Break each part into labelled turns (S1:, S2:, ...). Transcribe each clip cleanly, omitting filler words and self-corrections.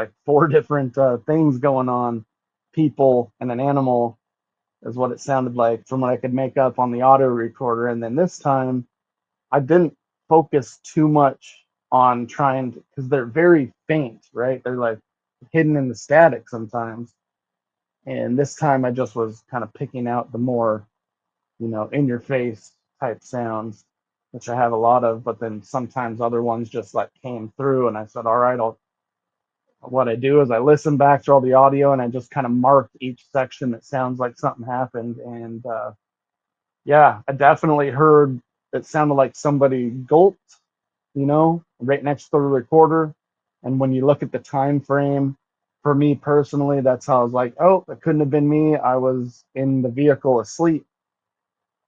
S1: like 4 different things going on, people and an animal is what it sounded like from what I could make up on the audio recorder. And then this time I didn't focus too much on trying to, because they're very faint, right? They're like hidden in the static sometimes. And this time I just was kind of picking out the more, in your face type sounds, which I have a lot of, but then sometimes other ones just like came through and I said, all right, what I do is I listen back to all the audio and I just kind of mark each section that sounds like something happened. And yeah, I definitely heard it sounded like somebody gulped, right next to the recorder. And when you look at the time frame, for me personally, that's how I was like, oh, it couldn't have been me. I was in the vehicle asleep.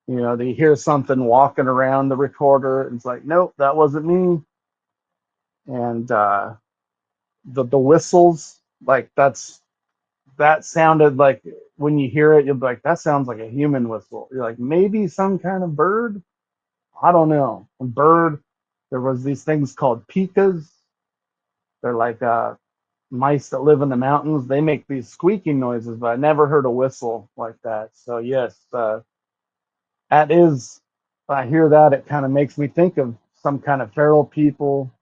S1: They hear something walking around the recorder. And it's like, nope, that wasn't me. And the whistles, like that sounded like when you hear it, you'll be like, that sounds like a human whistle. You're like, maybe some kind of bird. I don't know. A bird. There was these things called pikas. They're like mice that live in the mountains. They make these squeaking noises, but I never heard a whistle like that. So yes, that is. I hear that, it kind of makes me think of some kind of feral people,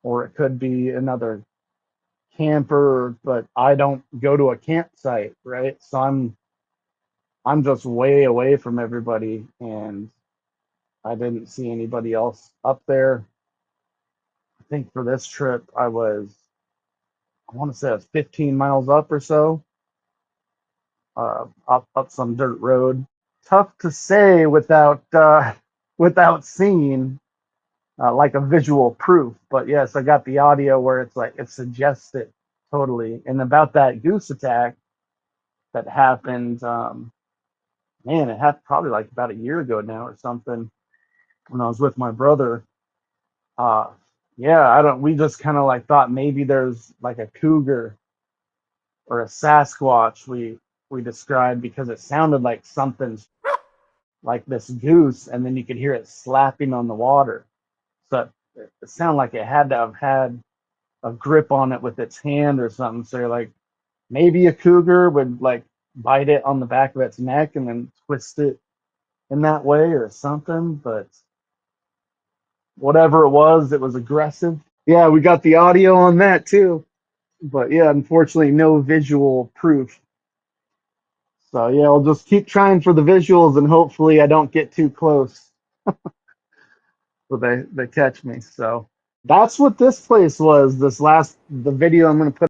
S1: or it could be another camper. But I don't go to a campsite, right? So I'm just way away from everybody, and I didn't see anybody else up there. I think for this trip, I want to say I was 15 miles up or so, up some dirt road. Tough to say without without seeing like a visual proof. But yes, I got the audio where it's like it suggests it totally. And about that goose attack that happened, man, it happened probably like about a year ago now or something when I was with my brother. Uh, yeah, I don't. We just kind of like thought maybe there's like a cougar or a Sasquatch. We described because it sounded like something like this goose, and then you could hear it slapping on the water. So it sounded like it had to have had a grip on it with its hand or something. So you're like, maybe a cougar would like bite it on the back of its neck and then twist it in that way or something. But whatever it was aggressive. Yeah, we got the audio on that too. But yeah, unfortunately, no visual proof. So yeah, I'll just keep trying for the visuals and hopefully I don't get too close so they catch me. So that's what this place was. The video I'm going to put